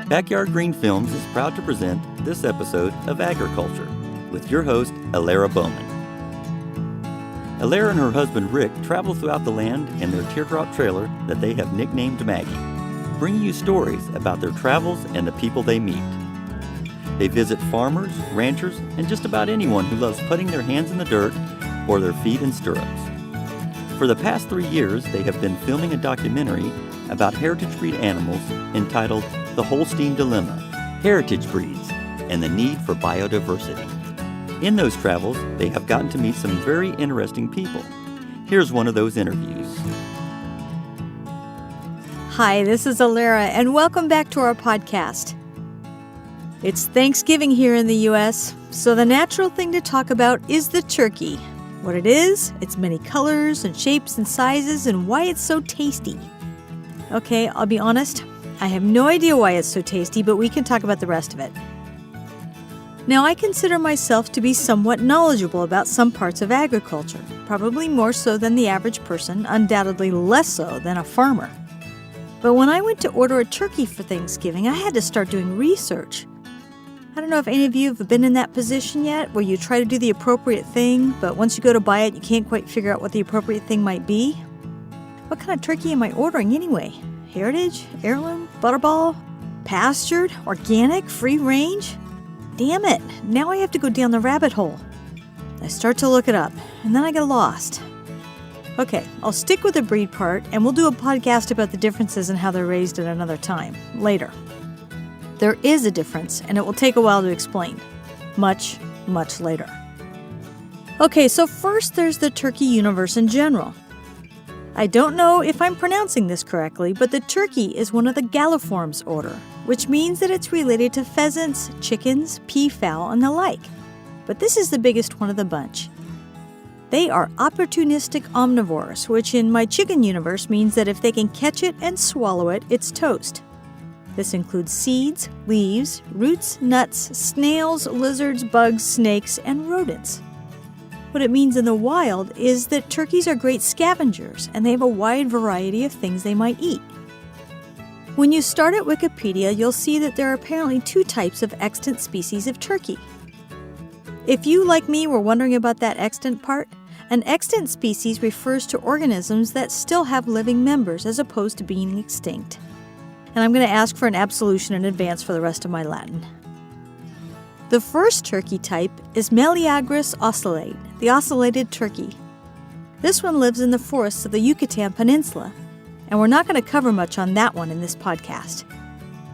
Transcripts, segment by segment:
Backyard Green Films is proud to present this episode of Agri-Culture with your host, Alara Bowman. Alara and her husband Rick travel throughout the land in their teardrop trailer that they have nicknamed Maggie, bringing you stories about their travels and the people they meet. They visit farmers, ranchers, and just about anyone who loves putting their hands in the dirt or their feet in stirrups. For the past 3 years, they have been filming a documentary about heritage breed animals entitled The Holstein Dilemma, Heritage Breeds, and the Need for Biodiversity. In those travels, they have gotten to meet some very interesting people. Here's one of those interviews. Hi, this is Alara, and welcome back to our podcast. It's Thanksgiving here in the U.S., so the natural thing to talk about is the turkey. What it is, its many colors and shapes and sizes, and why it's so tasty. Okay, I'll be honest, I have no idea why it's so tasty, but we can talk about the rest of it. Now, I consider myself to be somewhat knowledgeable about some parts of agriculture, probably more so than the average person, undoubtedly less so than a farmer. But when I went to order a turkey for Thanksgiving, I had to start doing research. I don't know if any of you have been in that position yet, where you try to do the appropriate thing, but once you go to buy it, you can't quite figure out what the appropriate thing might be. What kind of turkey am I ordering anyway? Heritage? Heirloom? Butterball? Pastured? Organic? Free range? Damn it, now I have to go down the rabbit hole. I start to look it up, and then I get lost. Okay, I'll stick with the breed part, and we'll do a podcast about the differences and how they're raised at another time, later. There is a difference, and it will take a while to explain. Much, much later. Okay, so first there's the turkey universe in general. I don't know if I'm pronouncing this correctly, but the turkey is one of the Galliformes order, which means that it's related to pheasants, chickens, peafowl, and the like. But this is the biggest one of the bunch. They are opportunistic omnivores, which in my chicken universe means that if they can catch it and swallow it, it's toast. This includes seeds, leaves, roots, nuts, snails, lizards, bugs, snakes, and rodents. What it means in the wild is that turkeys are great scavengers, and they have a wide variety of things they might eat. When you start at Wikipedia, you'll see that there are apparently 2 types of extant species of turkey. If you, like me, were wondering about that extant part, an extant species refers to organisms that still have living members as opposed to being extinct. And I'm going to ask for an absolution in advance for the rest of my Latin. The first turkey type is Meleagris ocellate, the ocellated turkey. This one lives in the forests of the Yucatan Peninsula, and we're not going to cover much on that one in this podcast.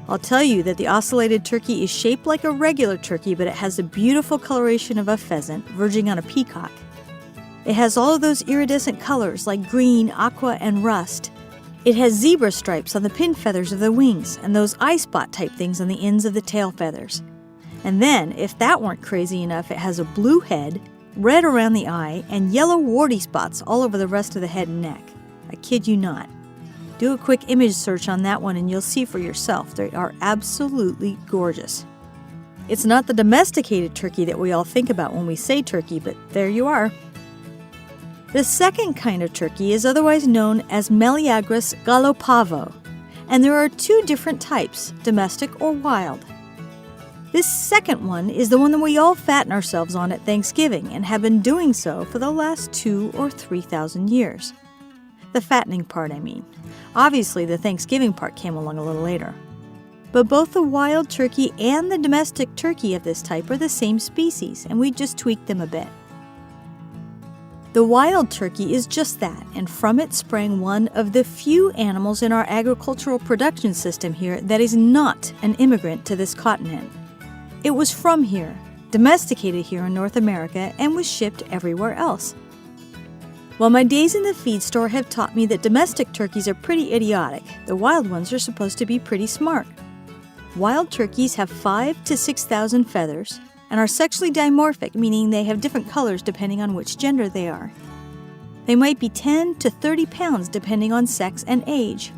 I'll tell you that the ocellated turkey is shaped like a regular turkey, but it has the beautiful coloration of a pheasant verging on a peacock. It has all of those iridescent colors like green, aqua, and rust. It has zebra stripes on the pin feathers of the wings and those eye spot type things on the ends of the tail feathers. And then, if that weren't crazy enough, it has a blue head, red around the eye, and yellow warty spots all over the rest of the head and neck. I kid you not. Do a quick image search on that one and you'll see for yourself. They are absolutely gorgeous. It's not the domesticated turkey that we all think about when we say turkey, but there you are. The second kind of turkey is otherwise known as Meleagris gallopavo, and there are 2 different types, domestic or wild. This second one is the one that we all fatten ourselves on at Thanksgiving and have been doing so for the last 2,000 or 3,000 years. The fattening part, I mean. Obviously, the Thanksgiving part came along a little later. But both the wild turkey and the domestic turkey of this type are the same species, and we just tweaked them a bit. The wild turkey is just that, and from it sprang one of the few animals in our agricultural production system here that is not an immigrant to this continent. It was from here, domesticated here in North America, and was shipped everywhere else. While my days in the feed store have taught me that domestic turkeys are pretty idiotic, the wild ones are supposed to be pretty smart. Wild turkeys have 5,000 to 6,000 feathers and are sexually dimorphic, meaning they have different colors depending on which gender they are. They might be 10 to 30 pounds depending on sex and age.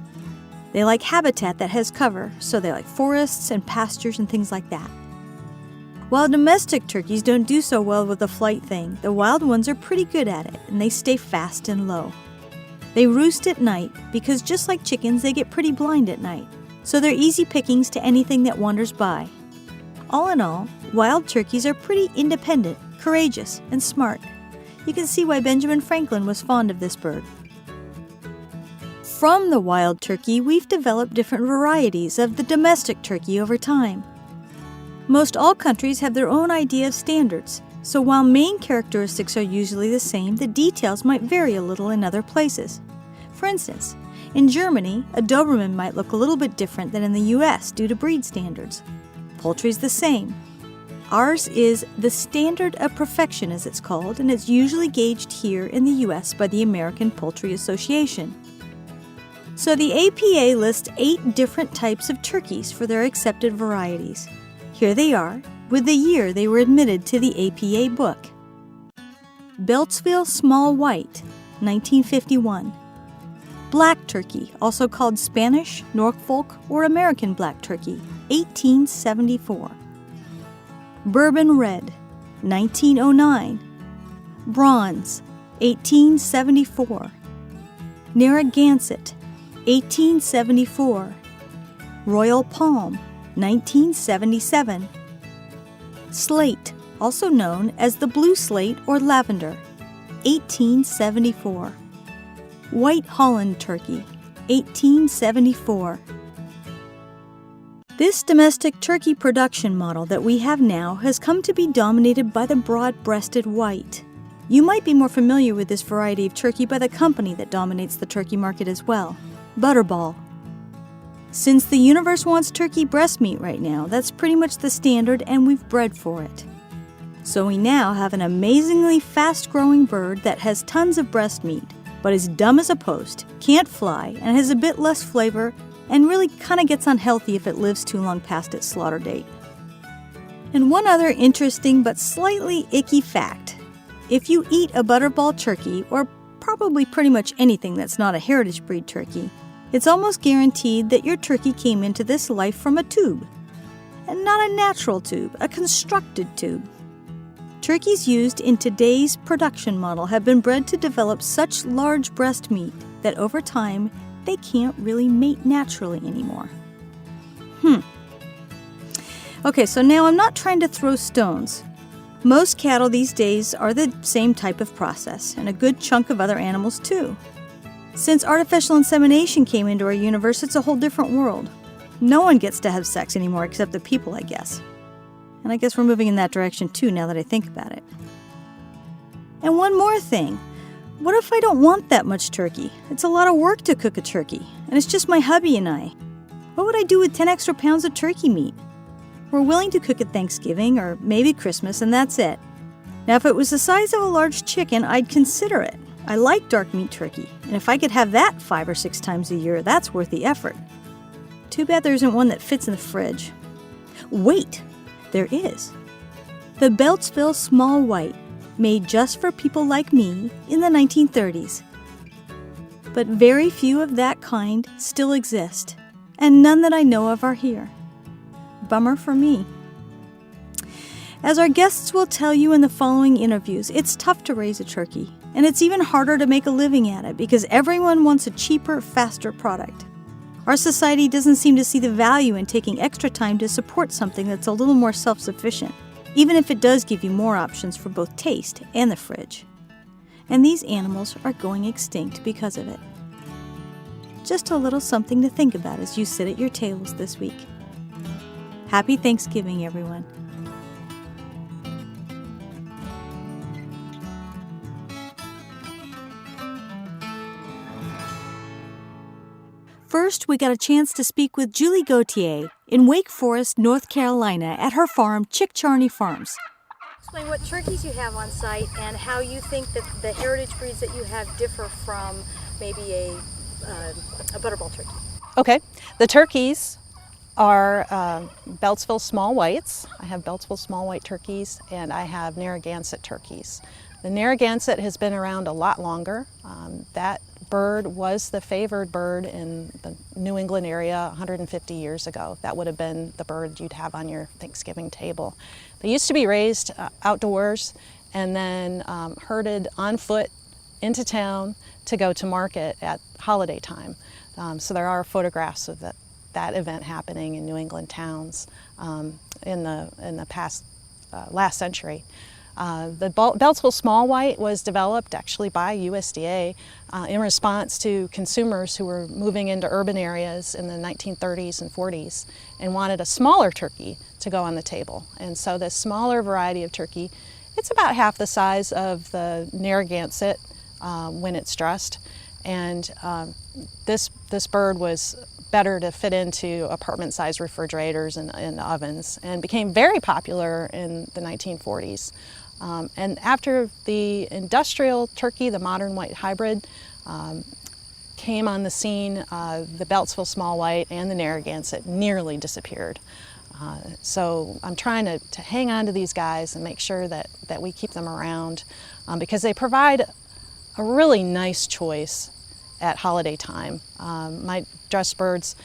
They like habitat that has cover, so they like forests and pastures and things like that. While domestic turkeys don't do so well with the flight thing, the wild ones are pretty good at it, and they stay fast and low. They roost at night because just like chickens, they get pretty blind at night. so they're easy pickings to anything that wanders by. All in all, wild turkeys are pretty independent, courageous, and smart. You can see why Benjamin Franklin was fond of this bird. From the wild turkey, we've developed different varieties of the domestic turkey over time. Most all countries have their own idea of standards, so while main characteristics are usually the same, the details might vary a little in other places. For instance, in Germany, a Doberman might look a little bit different than in the US due to breed standards. Poultry's the same. Ours is the standard of perfection, as it's called, and it's usually gauged here in the US by the American Poultry Association. So the APA lists 8 different types of turkeys for their accepted varieties. Here they are, with the year they were admitted to the APA book. Beltsville Small White, 1951. Black turkey, also called Spanish, Norfolk, or American black turkey, 1874. Bourbon Red, 1909. Bronze, 1874. Narragansett, 1874. Royal Palm, 1977. Slate, also known as the blue slate or lavender, 1874. White Holland turkey, 1874. This domestic turkey production model that we have now has come to be dominated by the broad-breasted white. You might be more familiar with this variety of turkey by the company that dominates the turkey market as well, Butterball. Since the universe wants turkey breast meat right now, that's pretty much the standard and we've bred for it. So we now have an amazingly fast-growing bird that has tons of breast meat, but is dumb as a post, can't fly, and has a bit less flavor, and really kind of gets unhealthy if it lives too long past its slaughter date. And one other interesting but slightly icky fact. If you eat a Butterball turkey, or probably pretty much anything that's not a heritage breed turkey, it's almost guaranteed that your turkey came into this life from a tube. And not a natural tube, a constructed tube. Turkeys used in today's production model have been bred to develop such large breast meat that over time, they can't really mate naturally anymore. Okay, so now I'm not trying to throw stones. Most cattle these days are the same type of process, and a good chunk of other animals too. Since artificial insemination came into our universe, it's a whole different world. No one gets to have sex anymore except the people, I guess. And I guess we're moving in that direction too now that I think about it. And one more thing. What if I don't want that much turkey? It's a lot of work to cook a turkey, and it's just my hubby and I. What would I do with 10 extra pounds of turkey meat? We're willing to cook at Thanksgiving or maybe Christmas, and that's it. Now, if it was the size of a large chicken, I'd consider it. I like dark meat turkey, and if I could have that 5 or 6 times a year, that's worth the effort. Too bad there isn't one that fits in the fridge. Wait, there is. The Beltsville Small White, made just for people like me in the 1930s. But very few of that kind still exist, and none that I know of are here. Bummer for me. As our guests will tell you in the following interviews, it's tough to raise a turkey, and it's even harder to make a living at it because everyone wants a cheaper, faster product. Our society doesn't seem to see the value in taking extra time to support something that's a little more self-sufficient, even if it does give you more options for both taste and the fridge. And these animals are going extinct because of it. Just a little something to think about as you sit at your tables this week. Happy Thanksgiving, everyone. First, we got a chance to speak with Julie Gauthier in Wake Forest, North Carolina, at her farm, Chick Charney Farms. Explain what turkeys you have on site and how you think that the heritage breeds that you have differ from maybe a Butterball turkey. Okay, the turkeys are Beltsville Small Whites. I have Beltsville Small White turkeys, and I have Narragansett turkeys. The Narragansett has been around a lot longer. That bird was the favored bird in the New England area 150 years ago. That would have been the bird you'd have on your Thanksgiving table. They used to be raised outdoors and then herded on foot into town to go to market at holiday time. So there are photographs of that event happening in New England towns in the past last century. The Beltsville small white was developed actually by USDA in response to consumers who were moving into urban areas in the 1930s and 40s and wanted a smaller turkey to go on the table. And so this smaller variety of turkey, it's about half the size of the Narragansett when it's dressed. And this bird was better to fit into apartment-sized refrigerators and ovens, and became very popular in the 1940s. And after the industrial turkey, the modern white hybrid, came on the scene, the Beltsville small white and the Narragansett nearly disappeared. So I'm trying to hang on to these guys and make sure that we keep them around because they provide a really nice choice at holiday time. My dressed birds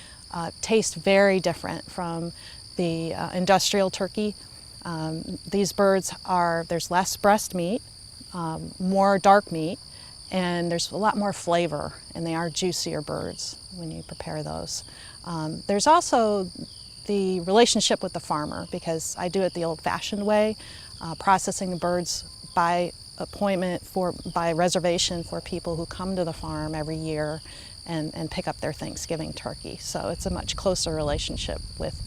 taste very different from the industrial turkey. These birds there's less breast meat, more dark meat, and there's a lot more flavor, and they are juicier birds when you prepare those. There's also the relationship with the farmer, because I do it the old-fashioned way, processing the birds by appointment, by reservation for people who come to the farm every year and pick up their Thanksgiving turkey. So it's a much closer relationship with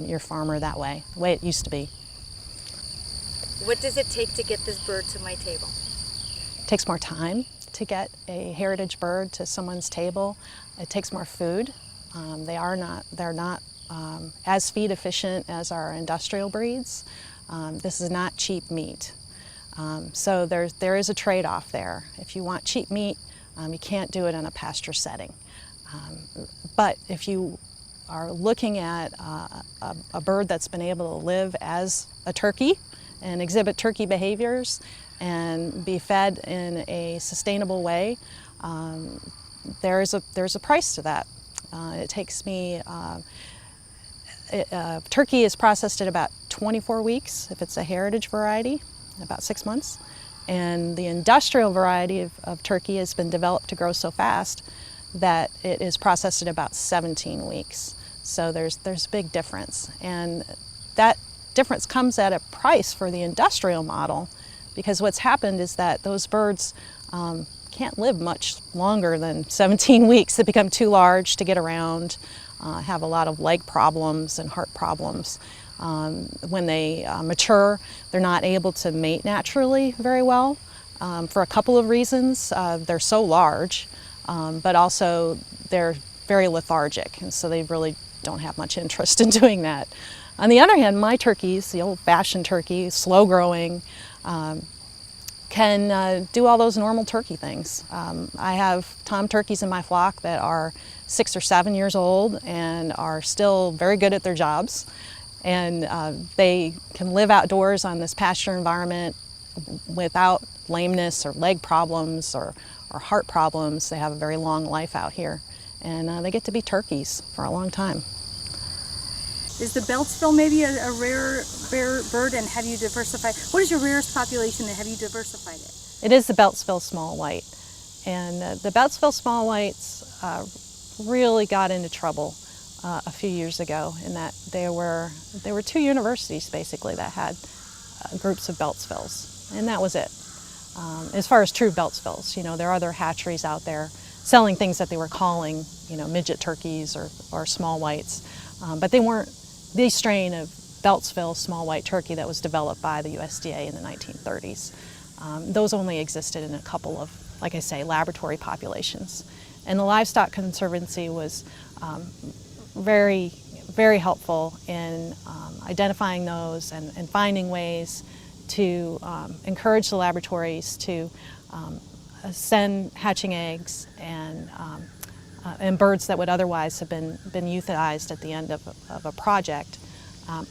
your farmer that way, the way it used to be. What does it take to get this bird to my table? It takes more time to get a heritage bird to someone's table. It takes more food. They're not as feed efficient as our industrial breeds. This is not cheap meat. So there is a trade-off there. If you want cheap meat, you can't do it in a pasture setting. But if you are looking at a bird that's been able to live as a turkey and exhibit turkey behaviors and be fed in a sustainable way, there's a price to that. It takes me, turkey is processed at about 24 weeks if it's a heritage variety, about 6 months. And the industrial variety of turkey has been developed to grow so fast that it is processed at about 17 weeks. So there's a big difference. And that difference comes at a price for the industrial model, because what's happened is that those birds can't live much longer than 17 weeks. They become too large to get around, have a lot of leg problems and heart problems. When they mature, they're not able to mate naturally very well for a couple of reasons. They're so large, but also they're very lethargic, and so they really don't have much interest in doing that. On the other hand, my turkeys, the old-fashioned turkey, slow growing, can do all those normal turkey things. I have tom turkeys in my flock that are 6 or 7 years old and are still very good at their jobs. And they can live outdoors on this pasture environment without lameness or leg problems or heart problems. They have a very long life out here. And they get to be turkeys for a long time. Is the Beltsville maybe a rare bird, and have you diversified? What is your rarest population, and have you diversified it? It is the Beltsville small white. And the Beltsville small whites really got into trouble a few years ago, in that there were 2 universities basically that had groups of Beltsvilles, and that was it. As far as true Beltsvilles, there are other hatcheries out there selling things that they were calling, midget turkeys or small whites, but they weren't the strain of Beltsville small white turkey that was developed by the USDA in the 1930s. Those only existed in a couple of, like I say, laboratory populations, and the Livestock Conservancy was very, very helpful in identifying those and finding ways to encourage the laboratories to send hatching eggs and birds that would otherwise have been euthanized at the end of a project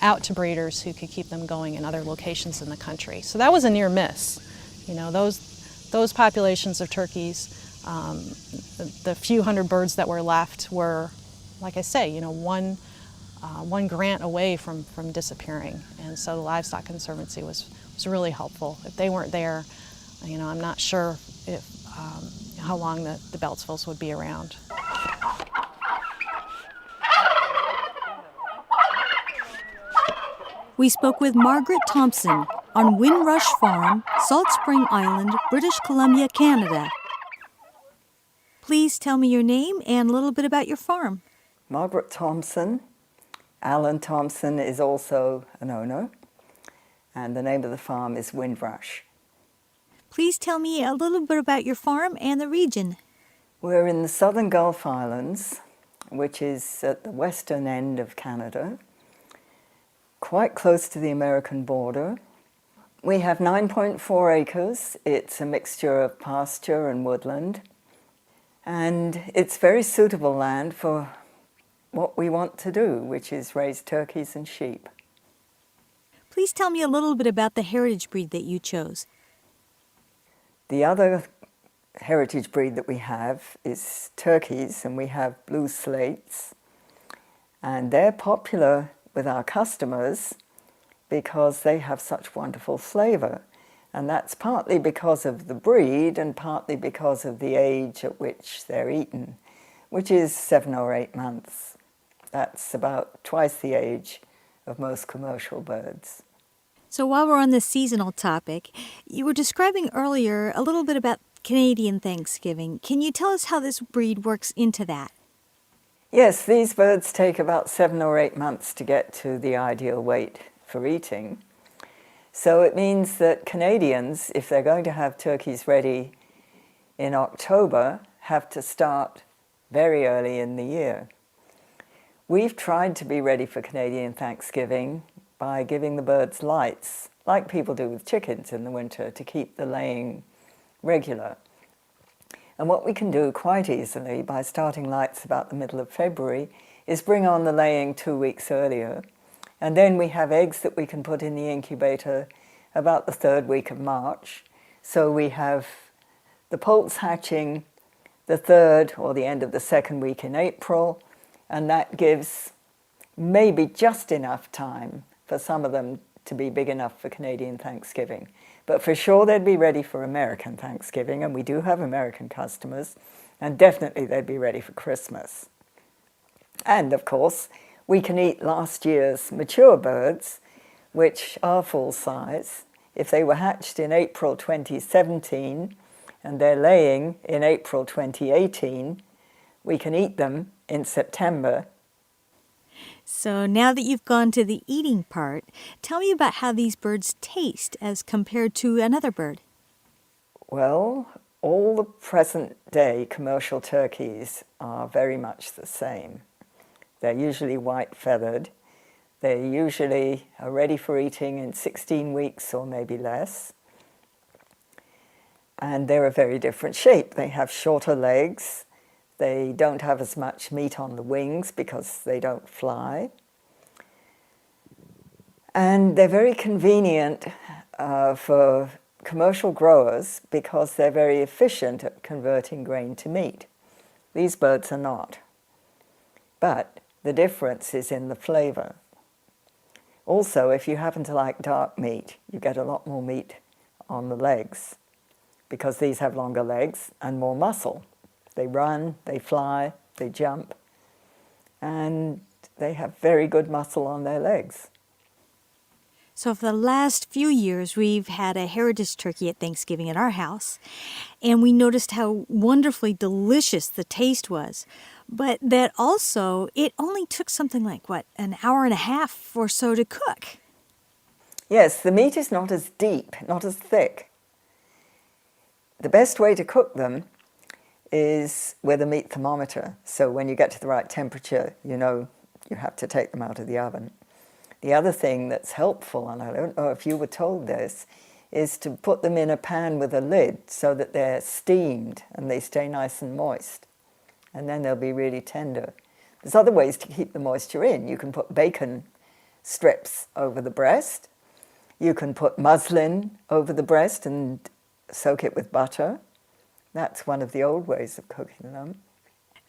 out to breeders who could keep them going in other locations in the country. So that was a near miss. Those populations of turkeys, the few hundred birds that were left were, like I say, one grant away from disappearing. And so the Livestock Conservancy was really helpful. If they weren't there, I'm not sure how long the Beltsvilles would be around. We spoke with Margaret Thompson on Windrush Farm, Salt Spring Island, British Columbia, Canada. Please tell me your name and a little bit about your farm. Margaret Thompson. Alan Thompson is also an owner, and the name of the farm is Windrush. Please tell me a little bit about your farm and the region. We're in the southern Gulf Islands, which is at the western end of Canada, quite close to the American border. We have 9.4 acres. It's a mixture of pasture and woodland, and it's very suitable land for what we want to do, which is raise turkeys and sheep. Please tell me a little bit about the heritage breed that you chose. The other heritage breed that we have is turkeys, and we have blue slates, and they're popular with our customers because they have such wonderful flavor, and that's partly because of the breed and partly because of the age at which they're eaten, which is 7 or 8 months. That's about twice the age of most commercial birds. So while we're on the seasonal topic, you were describing earlier a little bit about Canadian Thanksgiving. Can you tell us how this breed works into that? Yes, these birds take about 7 or 8 months to get to the ideal weight for eating. So it means that Canadians, if they're going to have turkeys ready in October, have to start very early in the year. We've tried to be ready for Canadian Thanksgiving by giving the birds lights, like people do with chickens in the winter, to keep the laying regular. And what we can do quite easily by starting lights about the middle of February is bring on the laying 2 weeks earlier. And then we have eggs that we can put in the incubator about the 3rd week of March. So we have the poults hatching the 3rd or the end of the 2nd week in April, and that gives maybe just enough time for some of them to be big enough for Canadian Thanksgiving. But for sure they'd be ready for American Thanksgiving, and we do have American customers, and definitely they'd be ready for Christmas. And of course, we can eat last year's mature birds, which are full size. If they were hatched in April 2017 and they're laying in April 2018, we can eat them in September. So now that you've gone to the eating part, tell me about how these birds taste as compared to another bird. Well, all the present-day commercial turkeys are very much the same. They're usually white-feathered. They usually are ready for eating in 16 weeks or maybe less. And they're a very different shape. They have shorter legs. They don't have as much meat on the wings because they don't fly. And they're very convenient for commercial growers because they're very efficient at converting grain to meat. These birds are not. But the difference is in the flavor. Also, if you happen to like dark meat, you get a lot more meat on the legs because these have longer legs and more muscle. They run, they fly, they jump, and they have very good muscle on their legs. So for the last few years, we've had a heritage turkey at Thanksgiving at our house, and we noticed how wonderfully delicious the taste was. But that also, it only took something like, an hour and a half or so to cook. Yes, the meat is not as deep, not as thick. The best way to cook them is with a meat thermometer. So when you get to the right temperature, you know you have to take them out of the oven. The other thing that's helpful, and I don't know if you were told this, is to put them in a pan with a lid so that they're steamed and they stay nice and moist. And then they'll be really tender. There's other ways to keep the moisture in. You can put bacon strips over the breast. You can put muslin over the breast and soak it with butter. That's one of the old ways of cooking them.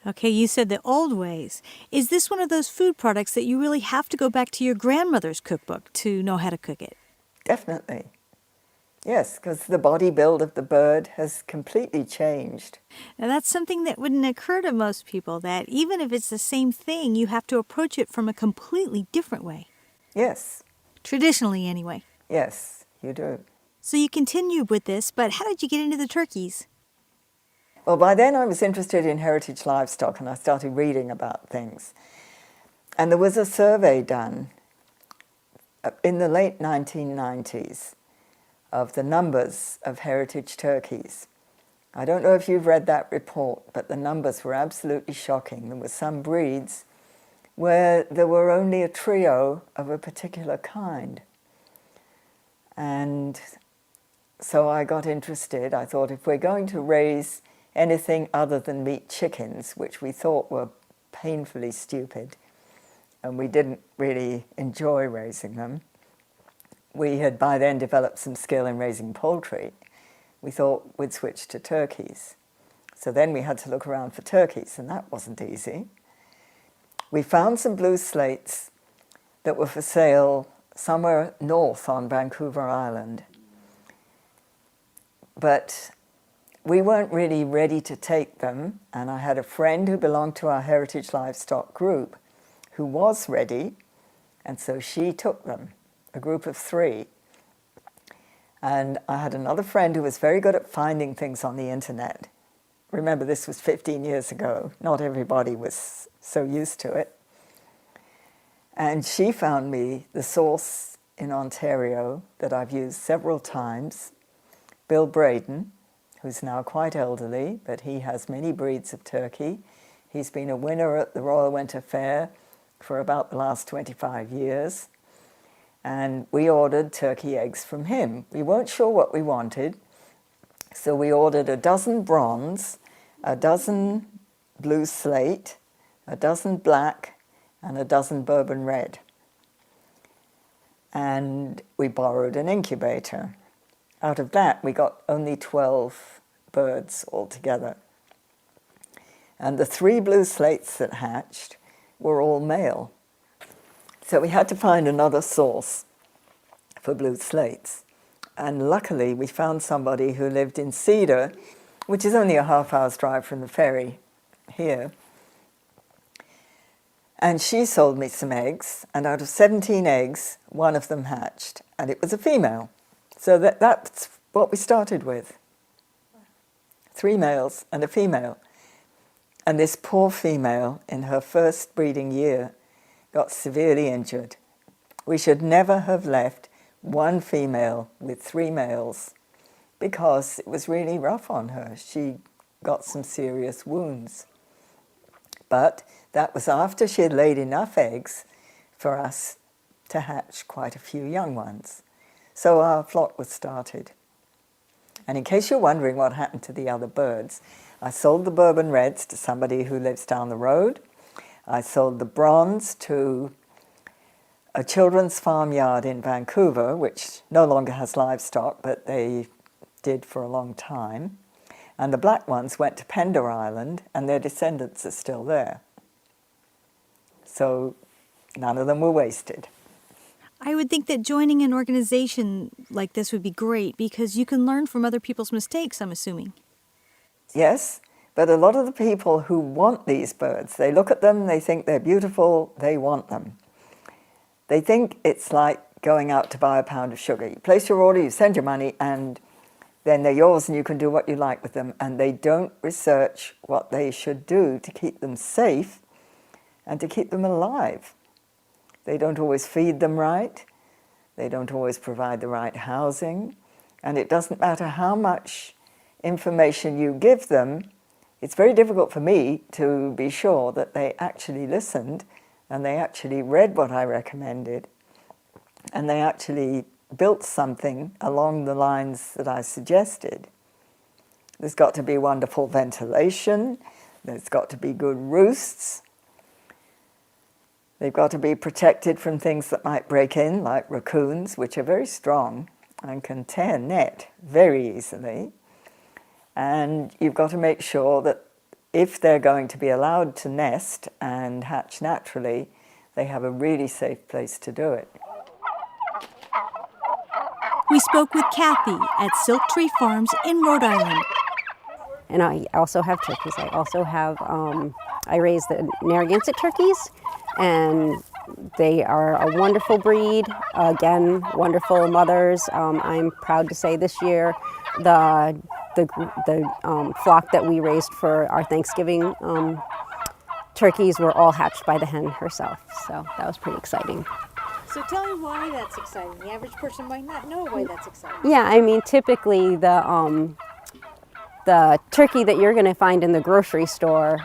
Okay, you said the old ways. Is this one of those food products that you really have to go back to your grandmother's cookbook to know how to cook it? Definitely. Yes, because the body build of the bird has completely changed. Now, that's something that wouldn't occur to most people, that even if it's the same thing, you have to approach it from a completely different way. Yes. traditionally anyway. Yes, you do. So you continued with this, but how did you get into the turkeys? Well, by then I was interested in heritage livestock and I started reading about things. And there was a survey done in the late 1990s of the numbers of heritage turkeys. I don't know if you've read that report, but the numbers were absolutely shocking. There were some breeds where there were only a trio of a particular kind. And so I got interested. I thought, if we're going to raise anything other than meat chickens, which we thought were painfully stupid, and we didn't really enjoy raising them, we had by then developed some skill in raising poultry. We thought we'd switch to turkeys. So then we had to look around for turkeys, and that wasn't easy. We found some blue slates that were for sale somewhere north on Vancouver Island. But we weren't really ready to take them, and I had a friend who belonged to our heritage livestock group who was ready, and so she took them, a group of 3. And I had another friend who was very good at finding things on the internet. Remember, this was 15 years ago. Not everybody was so used to it. And she found me the source in Ontario that I've used several times, Bill Braden, who's now quite elderly, but he has many breeds of turkey. He's been a winner at the Royal Winter Fair for about the last 25 years. And we ordered turkey eggs from him. We weren't sure what we wanted, so we ordered a dozen bronze, a dozen blue slate, a dozen black, and a dozen bourbon red. And we borrowed an incubator. Out of that, we got only 12 birds altogether. And the 3 blue slates that hatched were all male. So we had to find another source for blue slates. And luckily, we found somebody who lived in Cedar, which is only a half-hour's drive from the ferry here. And she sold me some eggs, and out of 17 eggs, 1 of them hatched, and it was a female. So that's what we started with. 3 males and a female. And this poor female, in her first breeding year, got severely injured. We should never have left 1 female with 3 males because it was really rough on her. She got some serious wounds. But that was after she had laid enough eggs for us to hatch quite a few young ones. So our flock was started. And in case you're wondering what happened to the other birds, I sold the bourbon reds to somebody who lives down the road. I sold the bronze to a children's farmyard in Vancouver, which no longer has livestock, but they did for a long time. And the black ones went to Pender Island, and their descendants are still there. So none of them were wasted. I would think that joining an organization like this would be great because you can learn from other people's mistakes, I'm assuming. Yes, but a lot of the people who want these birds, they look at them, they think they're beautiful, they want them. They think it's like going out to buy a pound of sugar. You place your order, you send your money, and then they're yours and you can do what you like with them. And they don't research what they should do to keep them safe and to keep them alive. They don't always feed them right. They don't always provide the right housing. And it doesn't matter how much information you give them, it's very difficult for me to be sure that they actually listened and they actually read what I recommended and they actually built something along the lines that I suggested. There's got to be wonderful ventilation. There's got to be good roosts. They've got to be protected from things that might break in, like raccoons, which are very strong and can tear net very easily. And you've got to make sure that if they're going to be allowed to nest and hatch naturally, they have a really safe place to do it. We spoke with Kathy at Silk Tree Farms in Rhode Island. And I also have turkeys. I also have, I raise the Narragansett turkeys, and They are a wonderful breed. Again, wonderful mothers. I'm proud to say this year, the flock that we raised for our Thanksgiving turkeys were all hatched by the hen herself. So that was pretty exciting. So tell me why that's exciting. The average person might not know why that's exciting. Yeah, I mean, typically the turkey that you're going to find in the grocery store,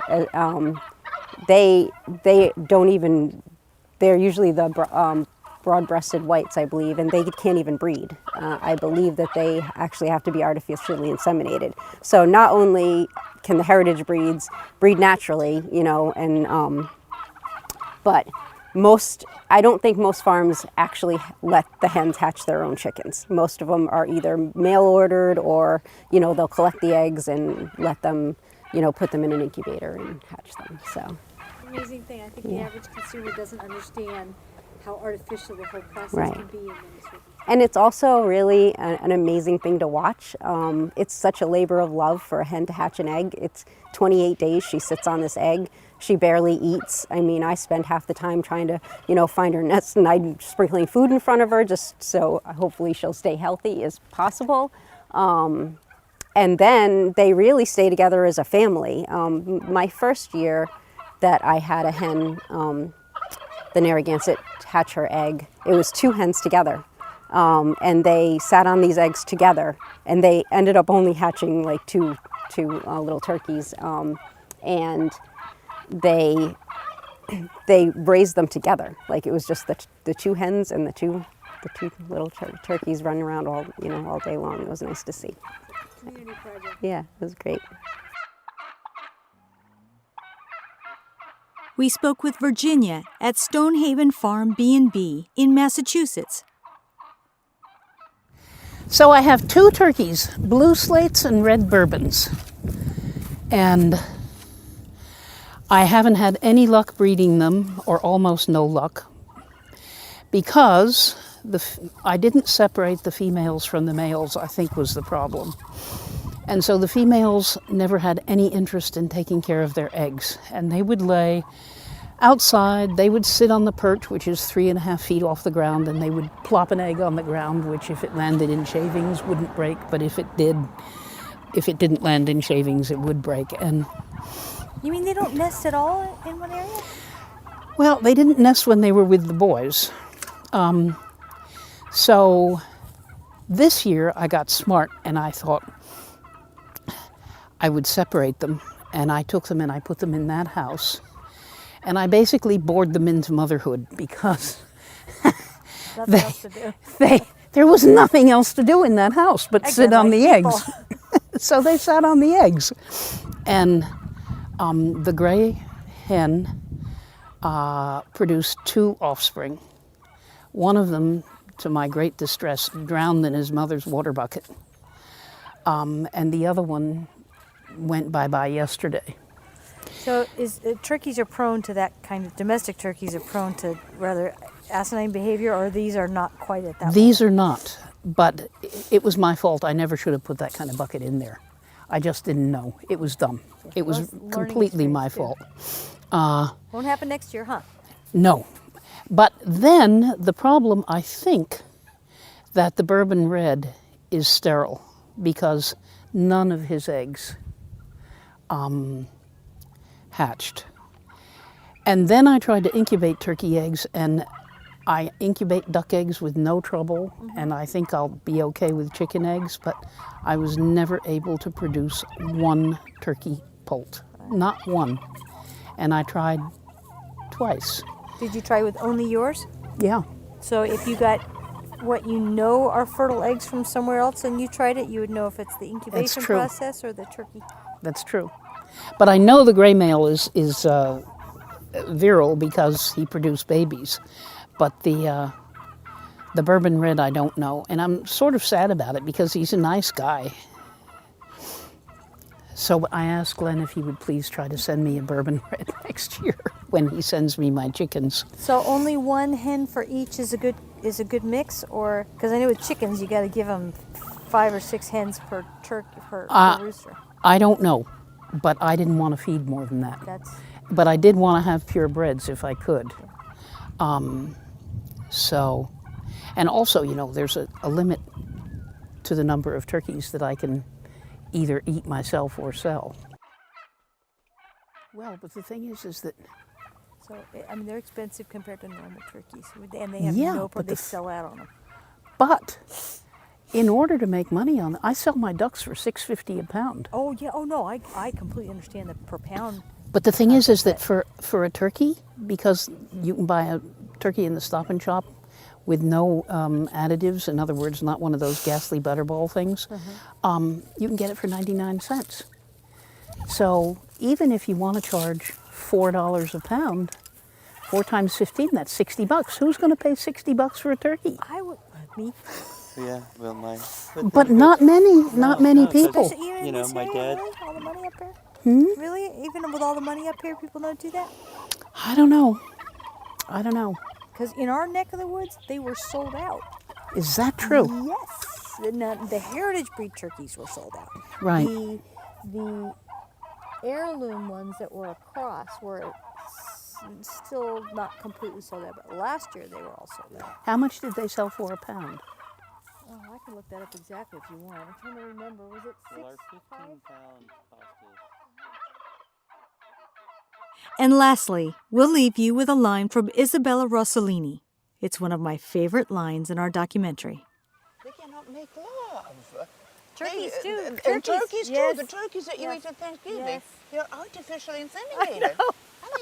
they don't even. They're usually the broad-breasted whites, I believe, and they can't even breed. I believe that they actually have to be artificially inseminated. So not only can the heritage breeds breed naturally, you know, and but I don't think most farms actually let the hens hatch their own chickens. Most of them are either mail ordered or, you know, they'll collect the eggs and let them, you know, put them in an incubator and hatch them. So. Amazing thing. I think the average consumer doesn't understand how artificial the whole process Right. can be in many circumstances. And it's also really an amazing thing to watch. It's such a labor of love for a hen to hatch an egg. It's 28 days she sits on this egg. She barely eats. I mean, I spend half the time trying to, you know, find her nest, and I'm sprinkling food in front of her just so hopefully she'll stay healthy as possible. And then they really stay together as a family. My first year that I had a hen, the Narragansett, hatch her egg, it was 2 hens together. And they sat on these eggs together, and they ended up only hatching like two little turkeys. And they raised them together. Like it was just the 2 hens and the two little turkeys running around all day long. It was nice to see. Community project. Yeah, it was great. We spoke with Virginia at Stonehaven Farm B&B in Massachusetts. So I have 2 turkeys, blue slates and red bourbons. And I haven't had any luck breeding them, or almost no luck, because I didn't separate the females from the males, I think was the problem. And so the females never had any interest in taking care of their eggs. And they would lay outside, they would sit on the perch, which is 3.5 feet off the ground, and they would plop an egg on the ground, which if it landed in shavings wouldn't break, but if it didn't land in shavings, it would break. And You mean they don't nest at all in one area? well, they didn't nest when they were with the boys. So this year I got smart and I thought I would separate them, and I took them and I put them in that house. And I basically bored them into motherhood because Nothing else to do. there was nothing else to do in that house but sit on the eggs. So they sat on the eggs. And the gray hen produced 2 offspring. One of them, to my great distress, drowned in his mother's water bucket. And the other one went bye-bye yesterday. So turkeys are prone to that kind of, domestic turkeys are prone to rather asinine behavior, or these are not quite at that These are not, but it was my fault. I never should have put that kind of bucket in there. I just didn't know. It was dumb. It was Learning completely my experience, fault. Won't happen next year, huh? No. But then the problem, I think, that the bourbon red is sterile because none of his eggs hatched. And then I tried to incubate turkey eggs, and I incubate duck eggs with no trouble, and I think I'll be okay with chicken eggs, but I was never able to produce 1 turkey poult. Not 1. And I tried twice. Did you try with only yours? Yeah. So if you got what you know are fertile eggs from somewhere else and you tried it, you would know if it's the incubation true. process or the turkey. That's true. But I know the gray male is virile because he produced babies. But the bourbon red, I don't know. And I'm sort of sad about it because he's a nice guy. So I asked Glenn if he would please try to send me a bourbon red next year when he sends me my chickens. So only 1 hen for each is a good mix, or because I know with chickens you got to give them 5 or 6 hens per turkey per rooster. I don't know, but I didn't want to feed more than that. But I did want to have purebreds if I could. So, and also, you know, there's a limit to the number of turkeys that I can either eat myself or sell. Well, but the thing is that So, I mean, they're expensive compared to normal turkeys, and they have Yeah, no but problem. They sell out on them. But in order to make money on them, I sell my ducks for $6.50 a pound. Oh yeah. Oh no, I completely understand the per pound. But the thing is that for a turkey, because you can buy a turkey in the Stop and Shop with no additives, in other words, not one of those ghastly butterball things, you can get it for 99 cents. So even if you want to charge $4 a pound, 4 times 15, that's $60. Who's going to pay $60 for a turkey? I would me. Yeah, well, But not many people. Especially, You know, this my area, dad- Really? All the money up there? Hmm? Really? Even with all the money up here, people don't do that? I don't know. Because in our neck of the woods, they were sold out. Is that true? Yes. The heritage breed turkeys were sold out. Right. The heirloom ones that were across were still not completely sold out, but last year they were all sold out. How much did they sell for a pound? Oh, I can look that up exactly if you want. I'm trying to remember. Was it Well, our 6? 15 pound cost us. And lastly, we'll leave you with a line from Isabella Rossellini. It's one of my favorite lines in our documentary. They cannot make love. Turkeys They- too. And turkeys yes. too. The turkeys that you Yes. eat at Thanksgiving. Yes. They're artificially inseminated. I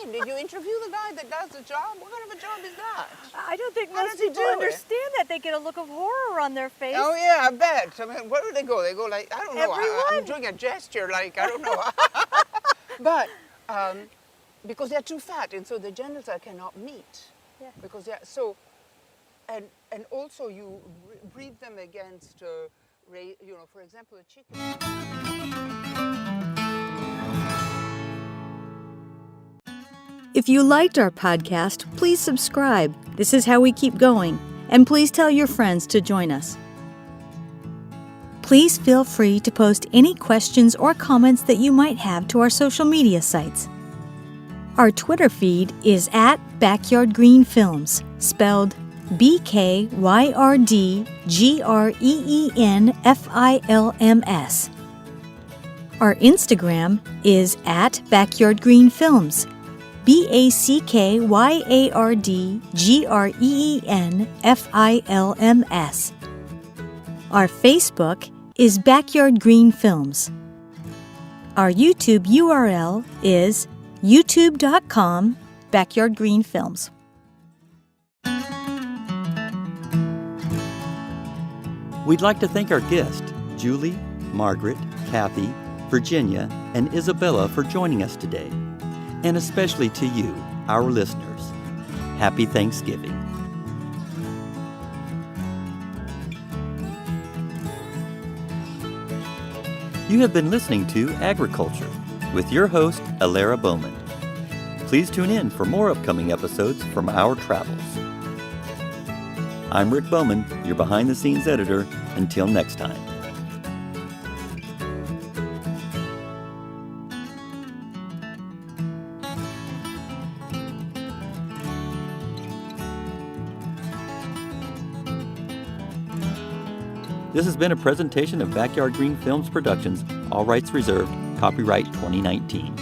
mean, did you interview the guy that does the job? What kind of a job is that? I don't think How most does he people do it? understand that. They get a look of horror on their face. Oh yeah, I bet. I mean, where do they go? They go like, I don't know. I'm Everyone. doing a gesture like, I don't know. But because they're too fat, and so the genitals cannot meet. Yeah. Because they're so, and also you breed them against, you know, for example, a chicken. If you liked our podcast, please subscribe. This is how we keep going. And please tell your friends to join us. Please feel free to post any questions or comments that you might have to our social media sites. Our Twitter feed is at Backyard Green Films, spelled BKYRDGREENFILMS. Our Instagram is at Backyard Green Films, BACKYARDGREENFILMS. Our Facebook is Backyard Green Films. Our YouTube URL is youtube.com/backyardgreenfilms. We'd like to thank our guests, Julie, Margaret, Kathy, Virginia, and Isabella for joining us today. And especially to you, our listeners. Happy Thanksgiving. You have been listening to Agri-Culture with your host, Alara Bowman. Please tune in for more upcoming episodes from our travels. I'm Rick Bowman, your behind-the-scenes editor. Until next time. This has been a presentation of Backyard Green Films Productions, all rights reserved, copyright 2019.